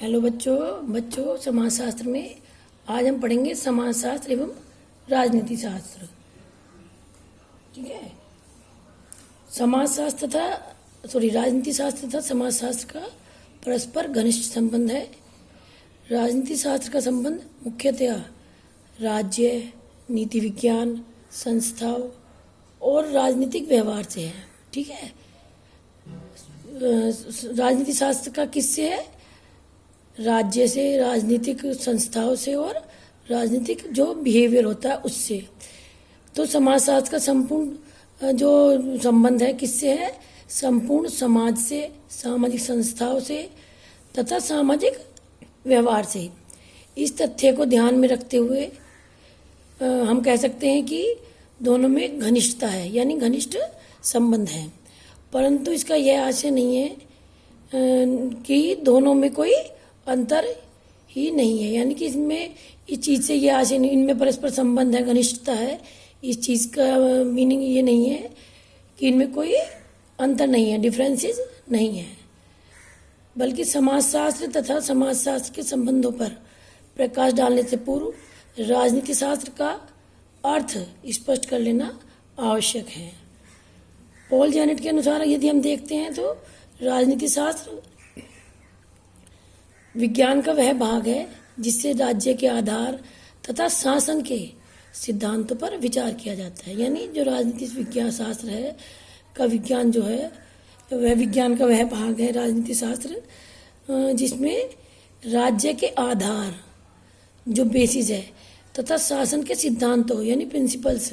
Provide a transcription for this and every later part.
Hello बच्चों समाजशास्त्र में आज हम पढ़ेंगे समाजशास्त्र एवं राजनीति शास्त्र। ठीक है। राजनीति शास्त्र तथा समाजशास्त्र का परस्पर घनिष्ठ संबंध है। राजनीति शास्त्र का संबंध मुख्यतया राज्य, नीति विज्ञान, संस्थाओं और राजनीतिक व्यवहार से है। ठीक है। राजनीति शास्त्र का किससे है? राज्य से, राजनीतिक संस्थाओं से और राजनीतिक जो बिहेवियर होता है उससे। तो समाजशास्त्र का संपूर्ण जो संबंध है किससे है? संपूर्ण समाज से, सामाजिक संस्थाओं से तथा सामाजिक व्यवहार से। इस तथ्य को ध्यान में रखते हुए हम कह सकते हैं कि दोनों में घनिष्ठता है, यानी घनिष्ठ संबंध है। परंतु इसका यह आशय नहीं है कि दोनों में कोई अंतर ही नहीं है, यानी कि इसमें इस चीज़ से ये आशय नहीं, इनमें परस्पर संबंध है, घनिष्ठता है। इस चीज़ का मीनिंग ये नहीं है कि इनमें कोई अंतर नहीं है, डिफरेंसेस नहीं है, बल्कि समाजशास्त्र तथा समाजशास्त्र के संबंधों पर प्रकाश डालने से पूर्व राजनीति शास्त्र का अर्थ स्पष्ट कर लेना आवश्यक है। पॉल जेनेट के अनुसार यदि हम देखते हैं तो राजनीति शास्त्र विज्ञान का वह भाग है जिससे राज्य के आधार तथा शासन के सिद्धांतों पर विचार किया जाता है। यानी जो राजनीतिक विज्ञान शास्त्र है का विज्ञान जो है वह विज्ञान का वह भाग है राजनीति शास्त्र जिसमें राज्य के आधार जो बेसिस है तथा शासन के सिद्धांतों यानी प्रिंसिपल्स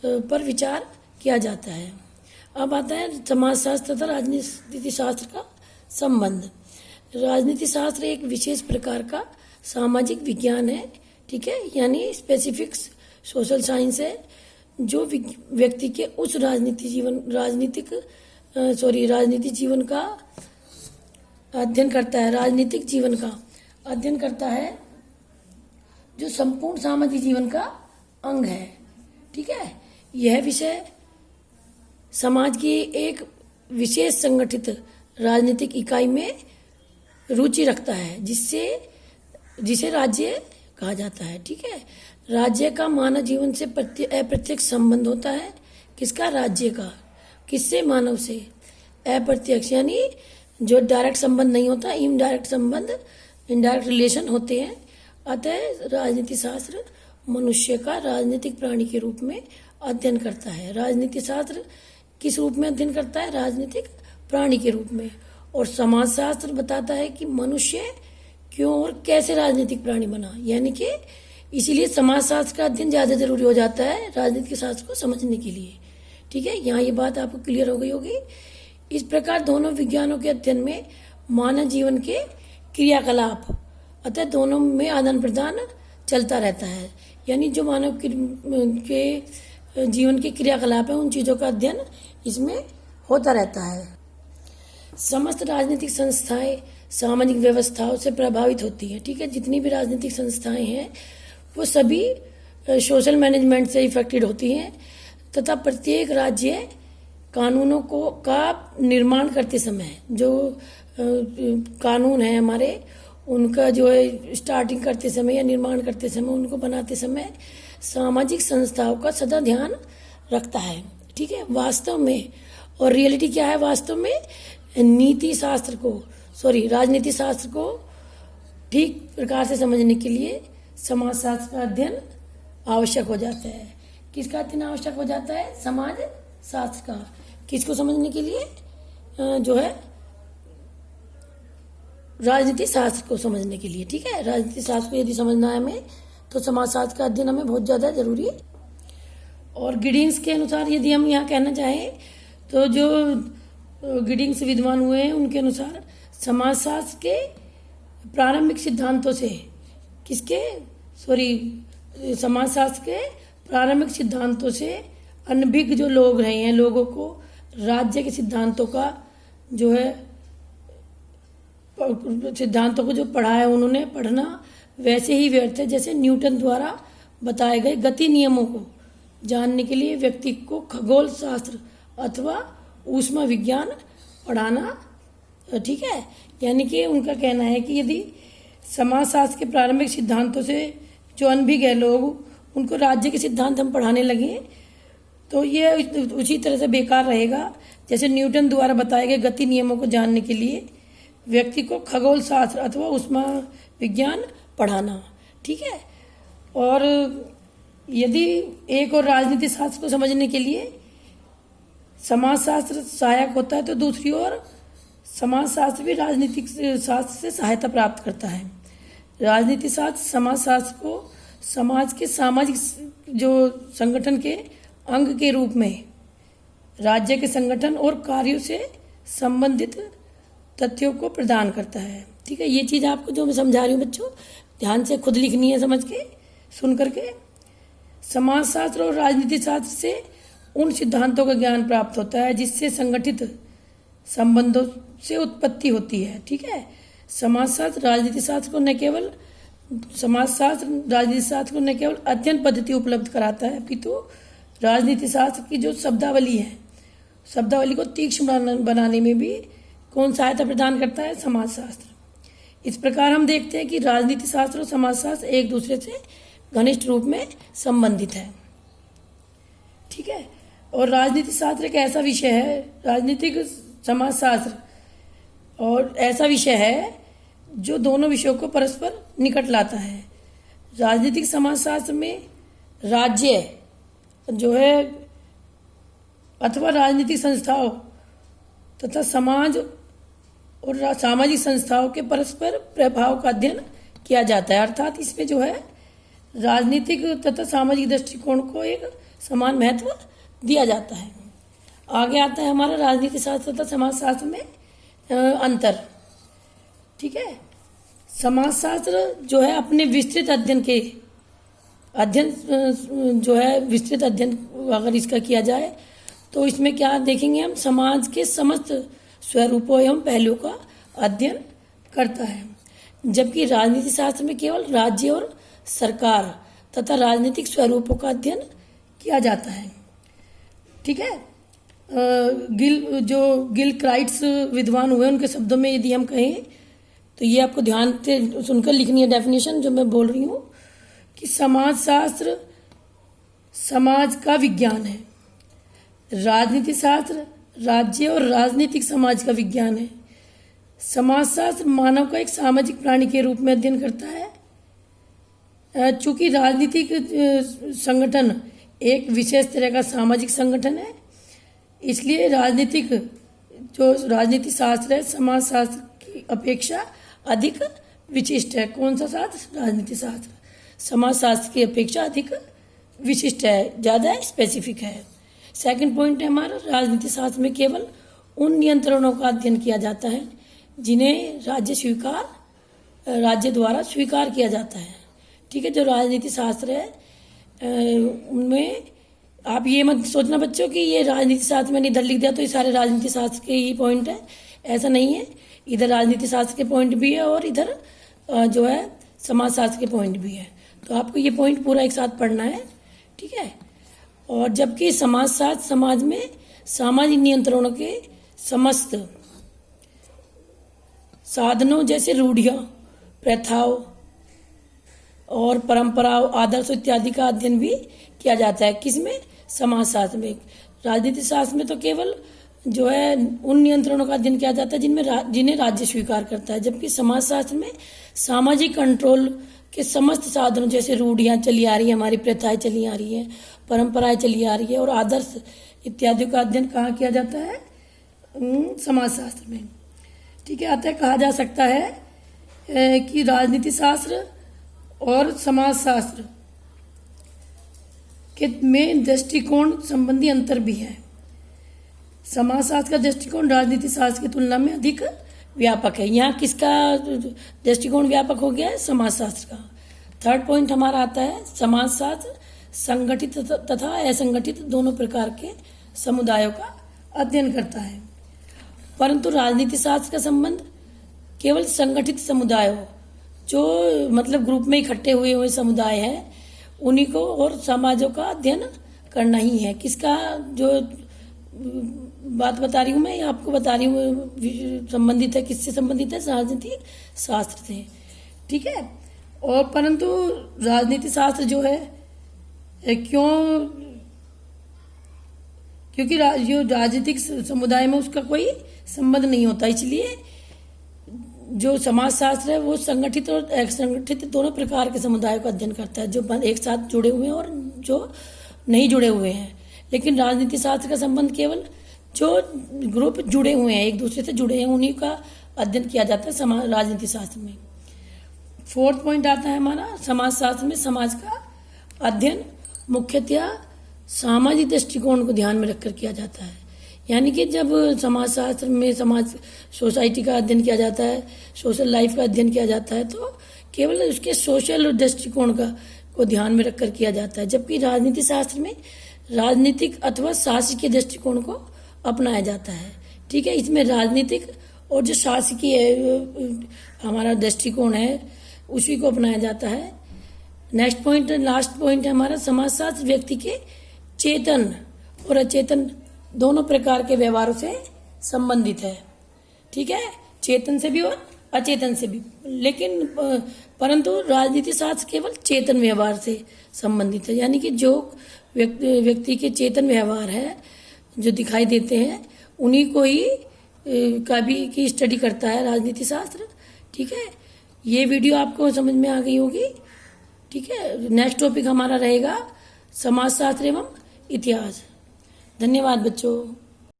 पर विचार किया जाता है। अब आता है समाजशास्त्र तथा राजनीति शास्त्र का संबंध। राजनीति शास्त्र एक विशेष प्रकार का सामाजिक विज्ञान है। ठीक है, यानी स्पेसिफिक सोशल साइंस है जो व्यक्ति के उस राजनीतिक जीवन का अध्ययन करता है, राजनीतिक जीवन का अध्ययन करता है जो संपूर्ण सामाजिक जीवन का अंग है। ठीक है, यह विषय समाज की एक विशेष संगठित राजनीतिक इकाई में रुचि रखता है जिसे राज्य कहा जाता है। ठीक है, राज्य का मानव जीवन से अप्रत्यक्ष संबंध होता है। किसका? राज्य का। किससे? मानव से। अप्रत्यक्ष यानी जो डायरेक्ट संबंध नहीं होता, इनडायरेक्ट संबंध, इनडायरेक्ट रिलेशन होते हैं। अतः राजनीति शास्त्र मनुष्य का राजनीतिक प्राणी के रूप में अध्ययन करता है। राजनीति शास्त्र किस रूप में अध्ययन करता है? राजनीतिक प्राणी के रूप में। और समाजशास्त्र बताता है कि मनुष्य क्यों और कैसे राजनीतिक प्राणी बना, यानी कि इसीलिए समाजशास्त्र का अध्ययन ज़्यादा जरूरी हो जाता है राजनीतिक शास्त्र को समझने के लिए। ठीक है, यहाँ ये बात आपको क्लियर हो गई होगी। इस प्रकार दोनों विज्ञानों के अध्ययन में मानव जीवन के क्रियाकलाप, अतः दोनों में आदान प्रदान चलता रहता है। यानी जो मानव के जीवन के क्रियाकलाप है उन चीज़ों का अध्ययन इसमें होता रहता है। समस्त राजनीतिक संस्थाएं सामाजिक व्यवस्थाओं से प्रभावित होती हैं। ठीक है, जितनी भी राजनीतिक संस्थाएं हैं वो सभी सोशल मैनेजमेंट से इफेक्टेड होती हैं तथा प्रत्येक राज्य कानूनों का निर्माण करते समय जो कानून है हमारे, उनका जो है स्टार्टिंग करते समय या निर्माण करते समय, उनको बनाते समय सामाजिक संस्थाओं का सदा ध्यान रखता है। ठीक है, वास्तव में और रियलिटी क्या है? वास्तव में राजनीति शास्त्र को ठीक प्रकार से समझने के लिए समाजशास्त्र का अध्ययन आवश्यक हो जाता है। किसका अध्ययन आवश्यक हो जाता है? समाज शास्त्र का। किसको समझने के लिए? जो है राजनीति शास्त्र को समझने के लिए। ठीक है, राजनीति शास्त्र को यदि समझना है हमें तो समाजशास्त्र का अध्ययन हमें बहुत ज़्यादा जरूरी है। और गिडिंग्स के अनुसार यदि हम यहाँ कहना चाहें तो जो गिडिंग्स विद्वान हुए हैं उनके अनुसार समाजशास्त्र के प्रारंभिक सिद्धांतों से समाजशास्त्र के प्रारंभिक सिद्धांतों से अनभिज्ञ जो लोग रहे हैं, लोगों को राज्य के सिद्धांतों का जो है सिद्धांतों को जो पढ़ा है उन्होंने पढ़ना वैसे ही व्यर्थ है जैसे न्यूटन द्वारा बताए गए गति नियमों को जानने के लिए व्यक्ति को खगोल शास्त्र अथवा ऊष्मा विज्ञान पढ़ाना। ठीक है, यानी कि उनका कहना है कि यदि समाजशास्त्र के प्रारंभिक सिद्धांतों से जो अनभिज्ञ है लोग, उनको राज्य के सिद्धांत हम पढ़ाने लगे तो ये उसी तरह से बेकार रहेगा जैसे न्यूटन द्वारा बताए गए गति नियमों को जानने के लिए व्यक्ति को खगोल शास्त्र अथवा उष्मा विज्ञान पढ़ाना। ठीक है। और यदि एक और राजनीति शास्त्र को समझने के लिए समाजशास्त्र सहायक होता है तो दूसरी ओर समाजशास्त्र भी राजनीतिक शास्त्र से सहायता प्राप्त करता है। राजनीति शास्त्र समाजशास्त्र को समाज के सामाजिक जो संगठन के अंग के रूप में राज्य के संगठन और कार्यों से संबंधित तथ्यों को प्रदान करता है। ठीक है। ये चीज़ आपको जो मैं समझा रही हूँ बच्चों, ध्यान से खुद लिखनी है, समझ के सुन करके। समाजशास्त्र और राजनीति शास्त्र से उन सिद्धांतों का ज्ञान प्राप्त होता है जिससे संगठित संबंधों से उत्पत्ति होती है। ठीक है। समाजशास्त्र राजनीति शास्त्र को न केवल अध्ययन पद्धति उपलब्ध कराता है अपितु राजनीति शास्त्र की जो शब्दावली है, शब्दावली को तीक्ष्ण बनाने में भी कौन सहायता प्रदान करता है? समाजशास्त्र। इस प्रकार हम देखते हैं कि राजनीति शास्त्र और समाजशास्त्र एक दूसरे से घनिष्ठ रूप में संबंधित है। ठीक है। और राजनीति शास्त्र एक ऐसा विषय है, राजनीतिक समाजशास्त्र और ऐसा विषय है जो दोनों विषयों को परस्पर निकट लाता है। राजनीतिक समाजशास्त्र में राज्य जो है अथवा राजनीतिक संस्थाओं तथा समाज और सामाजिक संस्थाओं के परस्पर प्रभाव का अध्ययन किया जाता है। अर्थात इसमें जो है राजनीतिक तथा सामाजिक दृष्टिकोण को एक समान महत्व दिया जाता है। आगे आता है हमारा राजनीति शास्त्र तथा समाजशास्त्र में अंतर। ठीक है। समाजशास्त्र जो है अपने विस्तृत अध्ययन अगर इसका किया जाए तो इसमें क्या देखेंगे हम, समाज के समस्त स्वरूपों एवं पहलुओं का अध्ययन करता है। जबकि राजनीति शास्त्र में केवल राज्य और सरकार तथा राजनीतिक स्वरूपों का अध्ययन किया जाता है। ठीक है। गिल क्राइट्स विद्वान हुए, उनके शब्दों में यदि हम कहें तो ये आपको ध्यान से सुनकर लिखनी है डेफिनेशन जो मैं बोल रही हूँ कि समाजशास्त्र समाज का विज्ञान है, राजनीति शास्त्र राज्य और राजनीतिक समाज का विज्ञान है। समाजशास्त्र मानव का एक सामाजिक प्राणी के रूप में अध्ययन करता है। चूंकि राजनीतिक संगठन एक विशेष तरह का सामाजिक संगठन है, इसलिए राजनीति शास्त्र है समाजशास्त्र की अपेक्षा अधिक विशिष्ट है। कौन सा शास्त्र? राजनीति शास्त्र समाजशास्त्र की अपेक्षा अधिक विशिष्ट है, ज़्यादा स्पेसिफिक है। सेकंड पॉइंट है हमारा, राजनीति शास्त्र में केवल उन नियंत्रणों का अध्ययन किया जाता है जिन्हें राज्य द्वारा स्वीकार किया जाता है। ठीक है। जो राजनीति शास्त्र है उनमें आप ये मत सोचना बच्चों कि ये राजनीति शास्त्र मैंने इधर लिख दिया तो ये सारे राजनीति शास्त्र के ही पॉइंट है, ऐसा नहीं है। इधर राजनीति शास्त्र के पॉइंट भी है और इधर जो है समाजशास्त्र के पॉइंट भी है, तो आपको ये पॉइंट पूरा एक साथ पढ़ना है। ठीक है। और जबकि समाजशास्त्र समाज में सामाजिक नियंत्रणों के समस्त साधनों जैसे रूढ़ियाँ, प्रथाओं और परंपराओं, आदर्श इत्यादि का अध्ययन भी किया जाता है। किसमें? समाजशास्त्र में। राजनीति शास्त्र में तो केवल जो है उन नियंत्रणों का अध्ययन किया जाता है जिन्हें राज्य स्वीकार करता है, जबकि समाजशास्त्र में सामाजिक कंट्रोल के समस्त साधनों जैसे रूढ़ियाँ चली आ रही है, हमारी प्रथाएं चली आ रही हैं, परंपराएं चली आ रही है और आदर्श इत्यादि का अध्ययन कहाँ किया जाता है? समाजशास्त्र में। ठीक है। अतः कहा जा सकता है कि राजनीति शास्त्र और समाजशास्त्र के में दृष्टिकोण संबंधी अंतर भी है। समाजशास्त्र का दृष्टिकोण राजनीति शास्त्र की तुलना में अधिक व्यापक है। यहाँ किसका दृष्टिकोण व्यापक हो गया है? समाजशास्त्र का। थर्ड पॉइंट हमारा आता है, समाजशास्त्र संगठित तथा असंगठित दोनों प्रकार के समुदायों का अध्ययन करता है, परंतु राजनीति शास्त्र का संबंध केवल संगठित समुदायों, जो मतलब ग्रुप में इकट्ठे हुए समुदाय हैं, उन्हीं को और समाजों का अध्ययन करना ही है। किसका? जो बात बता रही हूँ मैं, आपको बता रही हूँ संबंधित है, किससे संबंधित है, राजनीति शास्त्र से, ठीक है। और परंतु राजनीति शास्त्र जो है क्यों, क्योंकि जो राजनीतिक समुदाय में उसका कोई संबंध नहीं होता, इसलिए जो समाजशास्त्र है वो संगठित और असंगठित दोनों प्रकार के समुदायों का अध्ययन करता है, जो एक साथ जुड़े हुए हैं और जो नहीं जुड़े हुए हैं। लेकिन राजनीति शास्त्र का संबंध केवल जो ग्रुप जुड़े हुए हैं, एक दूसरे से जुड़े हैं, उन्हीं का अध्ययन किया जाता है राजनीति शास्त्र में। 4th पॉइंट आता है हमारा समाजशास्त्र में समाज का अध्ययन मुख्यतः सामाजिक दृष्टिकोण को ध्यान में रखकर किया जाता है। यानी कि जब समाजशास्त्र में सोसाइटी का अध्ययन किया जाता है, सोशल लाइफ का अध्ययन किया जाता है, तो केवल उसके सोशल दृष्टिकोण को ध्यान में रखकर किया जाता है। जबकि राजनीति शास्त्र में राजनीतिक अथवा शासकीय दृष्टिकोण को अपनाया जाता है, ठीक है। इसमें राजनीतिक और जो शासकीय हमारा दृष्टिकोण है उसी को अपनाया जाता है। नेक्स्ट पॉइंट, लास्ट पॉइंट है हमारा समाजशास्त्र व्यक्ति के चेतन और अचेतन दोनों प्रकार के व्यवहारों से संबंधित है, ठीक है, चेतन से भी और अचेतन से भी। लेकिन परंतु राजनीति शास्त्र केवल चेतन व्यवहार से संबंधित है, यानी कि जो व्यक्ति के चेतन व्यवहार है जो दिखाई देते हैं उन्हीं को ही की स्टडी करता है राजनीति शास्त्र, ठीक है। ये वीडियो आपको समझ में आ गई होगी, ठीक है। नेक्स्ट टॉपिक हमारा रहेगा समाजशास्त्र एवं इतिहास। धन्यवाद बच्चों।